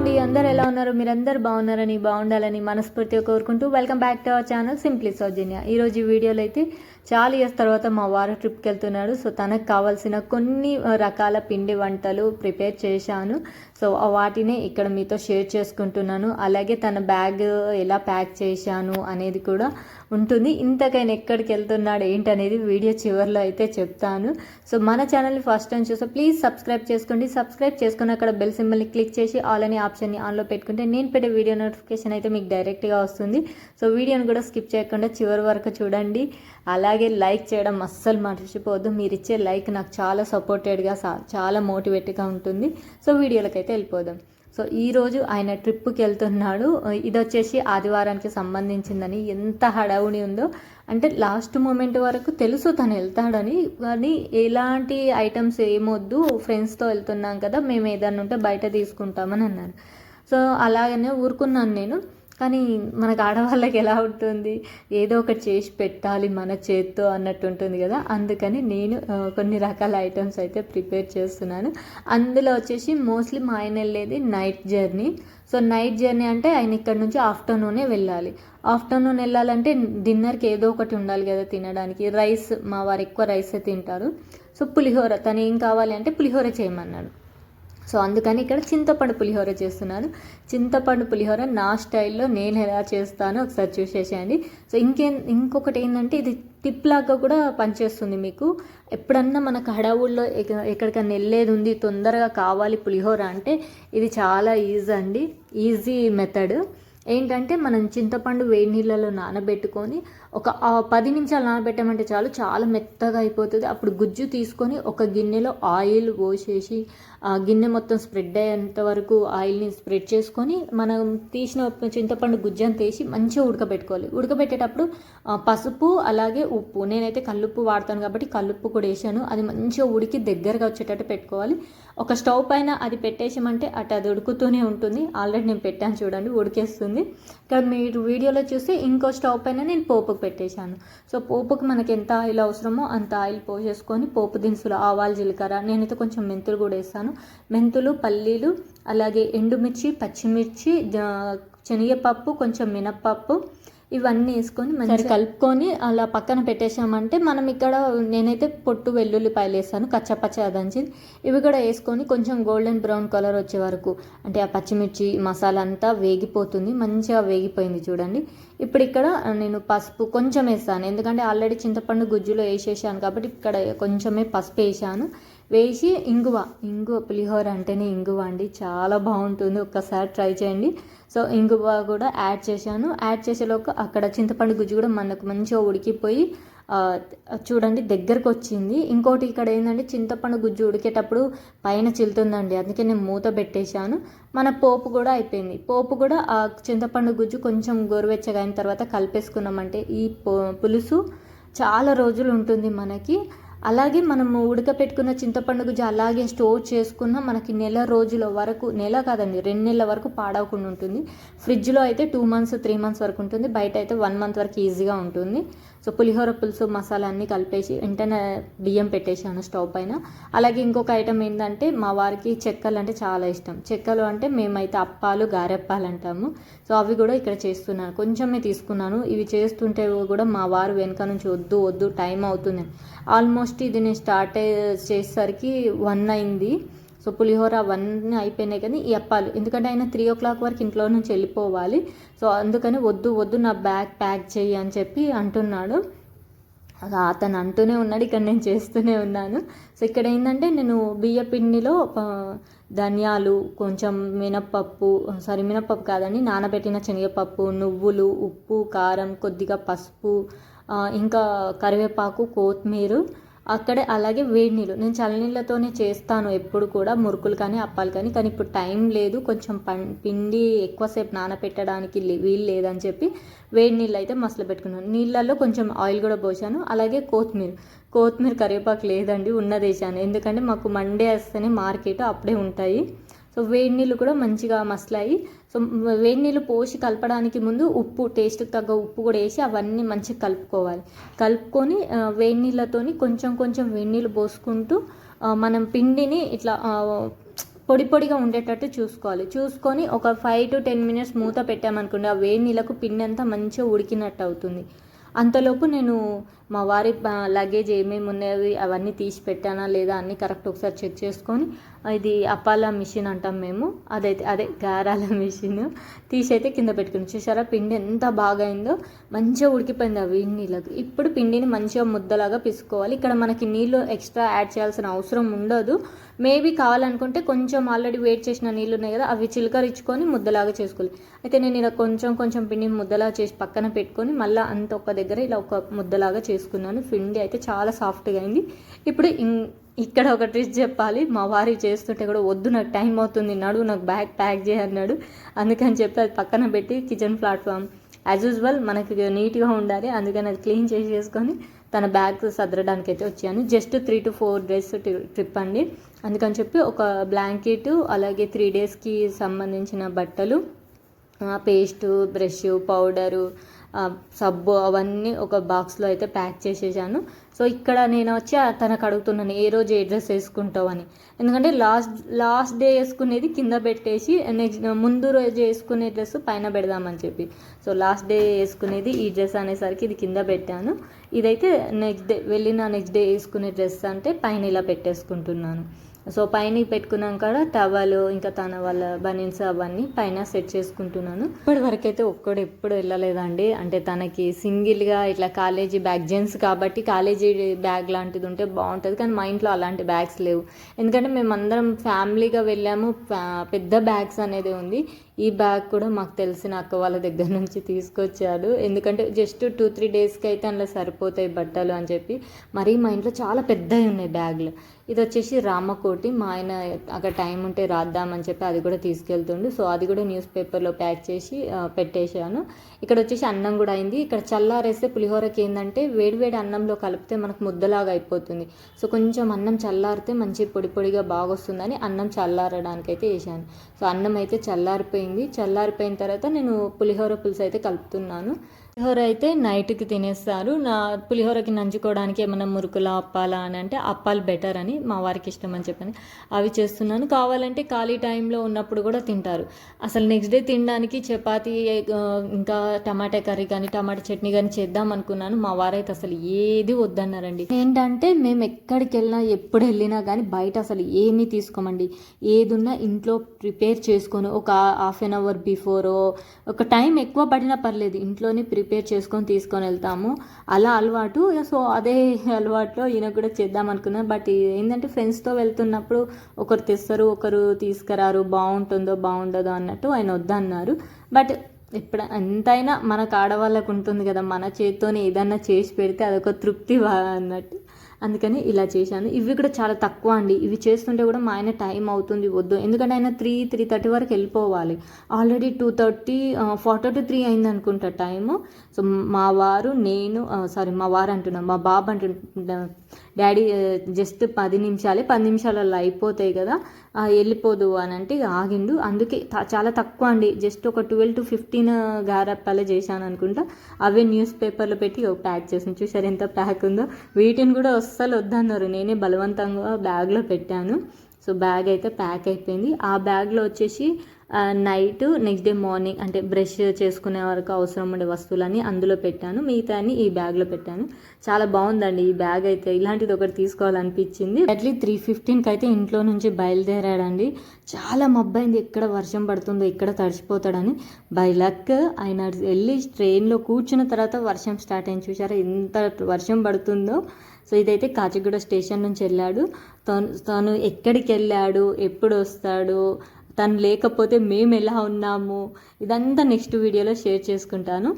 అండి, అందరు ఎలా ఉన్నారు? మీరందరూ బాగున్నారని బాగుండాలని మనస్ఫూర్తిగా కోరుకుంటూ welcome back to our channel simply Soujanya. ఈరోజు ఈ వీడియోలో అయితే చాలా ఇయర్స్ తర్వాత మా వారు ట్రిప్కి వెళ్తున్నాడు. సో తనకు కావాల్సిన కొన్ని రకాల పిండి వంటలు ప్రిపేర్ చేశాను. సో వాటిని ఇక్కడ మీతో షేర్ చేసుకుంటున్నాను. అలాగే తన బ్యాగ్ ఎలా ప్యాక్ చేశాను అనేది కూడా ఉంటుంది. ఇంతకైనా ఎక్కడికి వెళ్తున్నాడు ఏంటనేది వీడియో చివరిలో అయితే చెప్తాను. సో మన ఛానల్ని ఫస్ట్ టైం చూస్తే ప్లీజ్ సబ్స్క్రైబ్ చేసుకోండి. సబ్స్క్రైబ్ చేసుకుని అక్కడ బెల్ సింబల్ని క్లిక్ చేసి ఆల్ అనే ఆప్షన్ని ఆన్లో పెట్టుకుంటే నేను పెట్టే వీడియో నోటిఫికేషన్ అయితే మీకు డైరెక్ట్గా వస్తుంది. సో వీడియోని కూడా స్కిప్ చేయకుండా చివరి వరకు చూడండి. అలాగే లైక్ చేయడం అస్సలు మర్చిపోవద్దు. మీరు ఇచ్చే లైక్ నాకు చాలా సపోర్టెడ్గా చాలా మోటివేట్గా ఉంటుంది. సో వీడియోలకైతే వెళ్ళిపోదాం. సో ఈరోజు ఆయన ట్రిప్కి వెళ్తున్నాడు. ఇది వచ్చేసి ఆదివారానికి సంబంధించిందని ఎంత హడావుడి ఉందో అంటే లాస్ట్ మూమెంట్ వరకు తెలుసు తను వెళ్తాడని, కానీ ఎలాంటి ఐటమ్స్ ఏమొద్దు, ఫ్రెండ్స్తో వెళ్తున్నాం కదా, మేము ఏదన్నా ఉంటే బయట తీసుకుంటామని అన్నారు. సో అలాగనే ఊరుకున్నాను నేను. కానీ మనకు ఆడవాళ్ళకి ఎలా ఉంటుంది, ఏదో ఒకటి చేసి పెట్టాలి మన చేత్తో అన్నట్టు ఉంటుంది కదా. అందుకని నేను కొన్ని రకాల ఐటమ్స్ అయితే ప్రిపేర్ చేస్తున్నాను. అందులో వచ్చేసి మోస్ట్లీ మా ఆయన వెళ్ళేది night journey. So night journey అంటే ఆయన ఇక్కడ నుంచి ఆఫ్టర్నూనే వెళ్ళాలి. ఆఫ్టర్నూన్ వెళ్ళాలంటే డిన్నర్కి ఏదో ఒకటి ఉండాలి కదా తినడానికి. రైస్, మా వారు ఎక్కువ రైసే తింటారు. సో పులిహోర, తను ఏం కావాలి అంటే పులిహోర చేయమన్నాడు. సో అందుకని ఇక్కడ చింతపండు పులిహోర చేస్తున్నాను. చింతపండు పులిహోర నా స్టైల్లో నేను ఎలా చేస్తానో ఒకసారి చూసేసేయండి. సో ఇంకొకటి ఏంటంటే ఇది టిప్ లాగా కూడా పనిచేస్తుంది మీకు. ఎప్పుడన్నా మనకు హడావుల్లో ఎక్కడికన్నా వెళ్ళేది ఉంది, తొందరగా కావాలి పులిహోర అంటే ఇది చాలా ఈజీ మెథడ్. ఏంటంటే మనం చింతపండు వేడి నీళ్ళలో నానబెట్టుకొని ఒక 10 నిమిషాలు నానబెట్టామంటే చాలు, చాలా మెత్తగా అయిపోతుంది. అప్పుడు గుజ్జు తీసుకొని ఒక గిన్నెలో ఆయిల్ పోసేసి ఆ గిన్నె మొత్తం స్ప్రెడ్ అయ్యేంత వరకు ఆయిల్ని స్ప్రెడ్ చేసుకొని మనం తీసిన చింతపండు గుజ్జని తీసి మంచిగా ఉడకబెట్టుకోవాలి. ఉడకబెట్టేటప్పుడు పసుపు అలాగే ఉప్పు, నేనైతే కల్లుప్పు వాడతాను కాబట్టి కల్లుప్పు కూడా వేసాను. అది మంచిగా ఉడికి దగ్గరగా వచ్చేటట్టు పెట్టుకోవాలి. ఒక స్టవ్ పైన అది పెట్టేసామంటే అది ఉడుకుతూనే ఉంటుంది. ఆల్రెడీ నేను పెట్టాను చూడండి, ఉడికేస్తుంది. ఇక్కడ మీరు వీడియోలో చూస్తే ఇంకో స్టవ్ పైన నేను పోపుకు పెట్టేశాను. సో పోపుకి మనకి ఎంత ఆయిల్ అవసరమో అంత ఆయిల్ పోసేసుకొని పోపు దినుసులు, ఆవాలు, జీలకర్ర, నేనైతే కొంచెం మెంతులు కూడా వేస్తాను. మెంతులు, పల్లీలు, అలాగే ఎండుమిర్చి, పచ్చిమిర్చి, శనగపప్పు, కొంచెం మినప్పప్పు, ఇవన్నీ వేసుకొని మంచిగా కలుపుకొని అలా పక్కన పెట్టేసామంటే మనం ఇక్కడ నేనైతే పొట్టు వెల్లుల్లిపాయలు వేస్తాను, కచ్చపచ్చ దంచి. ఇవి కూడా వేసుకొని కొంచెం గోల్డెన్ బ్రౌన్ కలర్ వచ్చే వరకు, అంటే ఆ పచ్చిమిర్చి మసాలా అంతా వేగిపోతుంది. మంచిగా వేగిపోయింది చూడండి. ఇప్పుడు ఇక్కడ నేను పసుపు కొంచెం వేస్తాను, ఎందుకంటే ఆల్రెడీ చింతపండు గుజ్జులో వేసేసాను కాబట్టి ఇక్కడ కొంచెమే పసుపు వేసాను. వేసి ఇంగువ పులిహోర అంటేనే ఇంగువ అండి, చాలా బాగుంటుంది. ఒక్కసారి ట్రై చేయండి. సో ఇంగువ కూడా యాడ్ చేశాను. యాడ్ చేసేలోకి అక్కడ చింతపండు గుజ్జు కూడా మనకు మంచిగా ఉడికిపోయి చూడండి దగ్గరకు వచ్చింది. ఇంకోటి ఇక్కడ ఏంటంటే చింతపండు గుజ్జు ఉడికేటప్పుడు పైన చిల్లుతుందండి, అందుకే నేను మూత పెట్టేశాను. మన పోపు కూడా అయిపోయింది. పోపు కూడా ఆ చింతపండు గుజ్జు కొంచెం గోరువెచ్చగా అయిన తర్వాత కలిపేసుకున్నామంటే ఈ పులుసు చాలా రోజులు ఉంటుంది మనకి. అలాగే మనము ఉడకపెట్టుకున్న చింతపండు గుజ్జు అలాగే స్టోర్ చేసుకున్న మనకి నెల రోజుల వరకు, నెల కాదండి 2 నెలల వరకు పాడవకుండా ఉంటుంది. ఫ్రిడ్జ్లో అయితే 2 months 3 months వరకు ఉంటుంది, బయట అయితే 1 month వరకు ఈజీగా ఉంటుంది. సో పులిహోర పులుసు మసాలా అన్నీ కలిపేసి వెంటనే బియ్యం పెట్టేసాను స్టవ్ పైన. అలాగే ఇంకొక ఐటమ్ ఏంటంటే మా వారికి చెక్కలు అంటే చాలా ఇష్టం. చెక్కలు అంటే మేమైతే అప్పాలు, గారెప్పాలు అంటాము. సో అవి కూడా ఇక్కడ చేస్తున్నాను, కొంచెమే తీసుకున్నాను. ఇవి చేస్తుంటే కూడా మా వారు వెనక నుంచి వద్దు టైం అవుతుంది. ఆల్మోస్ట్ ఇది నేను స్టార్ట్ చేసేసరికి 1 అయింది. సో పులిహోర 1 అయిపోయినాయి, కానీ ఈ అప్పాలు ఎందుకంటే ఆయన 3 o'clock వరకు ఇంట్లో నుంచి వెళ్ళిపోవాలి. సో అందుకని వద్దు నా బ్యాగ్ ప్యాక్ చేయి అని చెప్పి అంటున్నాడు. అతను అంటూనే ఉన్నాడు, ఇక్కడ నేను చేస్తూనే ఉన్నాను. సో ఇక్కడ ఏంటంటే నేను బియ్య పిండిలో ధనియాలు, కొంచెం మినప్పప్పు కాదండి, నానబెట్టిన శనగపప్పు, నువ్వులు, ఉప్పు, కారం, కొద్దిగా పసుపు, ఇంకా కరివేపాకు, కొత్తిమీర, అక్కడే అలాగే వేడి నీళ్ళు. నేను చల్లనీళ్ళతోనే చేస్తాను ఎప్పుడు కూడా మురుకులు కానీ అప్పాలు కానీ ఇప్పుడు టైం లేదు, కొంచెం పిండి ఎక్కువసేపు నానబెట్టడానికి వీలు లేదని చెప్పి వేడి నీళ్ళు అయితే మసలు పెట్టుకున్నాను. నీళ్ళల్లో కొంచెం ఆయిల్ కూడా పోసాను. అలాగే కొత్తిమీర కరివేపాకు లేదండి, ఉన్నదేశాను. ఎందుకంటే మాకు మండే వస్తేనే మార్కెట్ అప్పుడే ఉంటాయి. సో వేడి నీళ్ళు కూడా మంచిగా మసలాయి. సో వేడి నీళ్ళు పోసి కలపడానికి ముందు ఉప్పు, టేస్ట్కి తగ్గ ఉప్పు కూడా వేసి అవన్నీ మంచిగా కలుపుకొని వేడి నీళ్ళతోని కొంచెం వేడి నీళ్ళు పోసుకుంటూ మనం పిండిని ఇట్లా పొడి పొడిగా ఉండేటట్టు చూసుకొని ఒక 5 to 10 minutes మూత పెట్టామనుకోండి, ఆ వేడి నీళ్ళకు పిండి అంతా మంచిగా ఉడికినట్టు అవుతుంది. అంతలోపు నేను మా వారి లగేజ్ ఏమేమి ఉన్నాయి అవన్నీ తీసి పెట్టానా లేదా అన్నీ కరెక్ట్ ఒకసారి చెక్ చేసుకొని, ఇది అప్పాల మిషన్ అంటాం మేము, అదే గారాల మిషన్ తీసి అయితే కింద పెట్టుకుని, చూసారా పిండి ఎంత బాగా అయిందో, మంచిగా ఉడికిపోయింది ఆ వేడి నీళ్ళకు. ఇప్పుడు పిండిని మంచిగా ముద్దలాగా పిసుకోవాలి. ఇక్కడ మనకి నీళ్ళు ఎక్స్ట్రా యాడ్ చేయాల్సిన అవసరం ఉండదు. మేబీ కావాలనుకుంటే కొంచెం ఆల్రెడీ వేడి చేసిన నీళ్ళు ఉన్నాయి కదా, అవి చిలకరించుకొని ముద్దలాగా చేసుకోవాలి. అయితే నేను ఇలా కొంచెం పిండిని ముద్దలా చేసి పక్కన పెట్టుకొని మళ్ళీ అంత ఒక దగ్గర ఇలా ఒక ముద్దలాగా చేసుకున్నాను. పిండి అయితే చాలా సాఫ్ట్గా అయింది. ఇప్పుడు ఇక్కడ ఒక ట్రిక్ చెప్పాలి. మా వారి చేస్తుంటే కూడా, వద్దు నాకు టైం అవుతుంది, నాకు బ్యాగ్ ప్యాక్ చేయన్నాడు. అందుకని చెప్పి అది పక్కన పెట్టి కిచెన్ ప్లాట్ఫామ్ యాజ్ యూజువల్ మనకి నీట్గా ఉండాలి, అందుకని అది క్లీన్ చేసుకొని తన బ్యాగ్ సదరడానికి అయితే వచ్చాను. జస్ట్ 3 to 4 days ట్రిప్ అండి. అందుకని చెప్పి ఒక బ్లాంకెట్, అలాగే 3 daysకి సంబంధించిన బట్టలు, పేస్టు, బ్రష్, పౌడరు, సబ్బు అవన్నీ ఒక బాక్స్లో అయితే ప్యాక్ చేసేసాను. సో ఇక్కడ నేను వచ్చి తనకు అడుగుతున్నాను ఏ రోజు ఏ డ్రెస్ వేసుకుంటావు అని. ఎందుకంటే లాస్ట్ డే వేసుకునేది కింద పెట్టేసి నెక్స్ట్ ముందు రోజు వేసుకునే డ్రెస్ పైన పెడదామని చెప్పి, సో లాస్ట్ డే వేసుకునేది ఈ డ్రెస్ అనేసరికి ఇది కింద పెట్టాను. ఇదైతే నెక్స్ట్ డే వేసుకునే డ్రెస్ అంటే పైన ఇలా పెట్టేసుకుంటున్నాను. సో పైన పెట్టుకున్నాక టవల్, ఇంకా తన వాళ్ళ బనీన్స్ అవన్నీ పైన సెట్ చేసుకుంటున్నాను. ఇప్పటివరకు అయితే ఎప్పుడు వెళ్ళలేదండి. అంటే తనకి సింగిల్గా ఇట్లా కాలేజీ బ్యాగ్, జెంట్స్ కాబట్టి కాలేజీ బ్యాగ్ లాంటిది ఉంటే బాగుంటుంది, కానీ మా ఇంట్లో అలాంటి బ్యాగ్స్ లేవు. ఎందుకంటే మేమందరం ఫ్యామిలీగా వెళ్ళాము, పెద్ద బ్యాగ్స్ అనేది ఉంది. ఈ బ్యాగ్ కూడా మాకు తెలిసిన అక్క వాళ్ళ దగ్గర నుంచి తీసుకొచ్చాడు. ఎందుకంటే జస్ట్ 2-3 daysకి అయితే అందులో సరిపోతాయి బట్టలు అని చెప్పి. మరీ మా ఇంట్లో చాలా పెద్దవి ఉన్నాయి బ్యాగ్లు. ఇది వచ్చేసి రామకోటి, మా ఆయన అక్కడ టైం ఉంటే రాద్దామని చెప్పి అది కూడా తీసుకెళ్తుండు. సో అది కూడా న్యూస్ పేపర్లో ప్యాక్ చేసి పెట్టేశాను. ఇక్కడ వచ్చేసి అన్నం కూడా అయింది. ఇక్కడ చల్లారేస్తే పులిహోరకి ఏంటంటే వేడివేడి అన్నంలో కలిపితే మనకు ముద్దలాగా అయిపోతుంది. సో కొంచెం అన్నం చల్లారితే మంచి పొడిగా బాగా వస్తుందని అన్నం చల్లారడానికి అయితే వేసాను. సో అన్నం అయితే చల్లారిపోయిన తర్వాత నేను పులిహోర పులుసు అయితే కలుపుతున్నాను. పులిహోర అయితే నైట్కి తినేస్తారు. పులిహోరకి నంచుకోవడానికి ఏమైనా మురుకులా అప్పాలా అని అంటే అప్పాలు బెటర్ అని మా వారికి ఇష్టం అని చెప్పని అవి చేస్తున్నాను. కావాలంటే ఖాళీ టైంలో ఉన్నప్పుడు కూడా తింటారు. అసలు నెక్స్ట్ డే తినడానికి చపాతీ, ఇంకా టమాటా కర్రీ కానీ టమాటా చట్నీ కానీ చేద్దాం అనుకున్నాను. మా వారైతే అసలు ఏది వద్దన్నారండి. ఏంటంటే మేము ఎక్కడికి వెళ్ళినా ఎప్పుడు వెళ్ళినా కానీ బయట అసలు ఏమీ తీసుకోమండి. ఏదున్నా ఇంట్లో ప్రిపేర్ చేసుకొని ఒక హాఫ్ అన్ అవర్ బిఫోరో, ఒక టైం ఎక్కువ పడినా పర్లేదు, ఇంట్లోనే ప్రిపేర్ చేసుకొని తీసుకొని వెళ్తాము. అలా అలవాటు. సో అదే అలవాటులో ఈయన కూడా చేద్దాం అనుకున్నాను. బట్ ఏంటంటే ఫ్రెండ్స్తో వెళ్తున్నప్పుడు ఒకరు తెస్తారు, ఒకరు తీసుకురారు, బాగుంటుందో అన్నట్టు ఆయన వద్దన్నారు. బట్ ఇప్పుడు ఎంతైనా మనకు ఆడవాళ్ళకు ఉంటుంది కదా, మన చేతితోనే ఏదన్నా చేసి పెడితే అదొక తృప్తి అన్నట్టు. అందుకని ఇలా చేశాను. ఇవి కూడా చాలా తక్కువ అండి. ఇవి చేస్తుంటే కూడా మా ఆయన టైం అవుతుంది వద్దు, ఎందుకంటే ఆయన 3:30 వరకు వెళ్ళిపోవాలి. ఆల్రెడీ 2:30, 2:45 అయింది అనుకుంటా టైము. సో మా వారు అంటున్నాను, మా బాబు అంటున్నా, డాడీ జస్ట్ 10 నిమిషాలలో అయిపోతాయి కదా, వెళ్ళిపోదు అని అంటే ఆగిండు. అందుకే చాలా తక్కువ అండి, జస్ట్ ఒక 12 to 15 గారప్పాలే చేశాను అనుకుంటా. అవే న్యూస్ పేపర్లో పెట్టి ప్యాక్ చేసాను. చూసారు ఎంత ప్యాక్ ఉందో. వీటిని కూడా అస్సలు వద్దన్నారు, నేనే బలవంతంగా బ్యాగ్లో పెట్టాను. సో బ్యాగ్ అయితే ప్యాక్ అయిపోయింది. ఆ బ్యాగ్లో వచ్చేసి నైట్ నెక్స్ట్ డే మార్నింగ్ అంటే బ్రష్ చేసుకునే వరకు అవసరం ఉండే వస్తువులని అందులో పెట్టాను, మిగతా అని ఈ బ్యాగ్లో పెట్టాను. చాలా బాగుందండి ఈ బ్యాగ్ అయితే. ఇలాంటిది ఒకటి తీసుకోవాలనిపించింది. అట్లీ 3:15కి అయితే ఇంట్లో నుంచి బయలుదేరాడండి. చాలా మబ్బైంది, ఎక్కడ వర్షం పడుతుందో, ఎక్కడ తడిచిపోతాడని. బై లక్ ఆయన వెళ్ళి ట్రైన్లో కూర్చున్న తర్వాత వర్షం స్టార్ట్ అయింది. చూసారా ఎంత వర్షం పడుతుందో. సో ఇదైతే కాచిగూడ స్టేషన్ నుంచి వెళ్ళాడు. తను ఎక్కడికి వెళ్ళాడు, ఎప్పుడు వస్తాడు, తను లేకపోతే మేము ఎలా ఉన్నాము, ఇదంతా నెక్స్ట్ వీడియోలో షేర్ చేసుకుంటాను.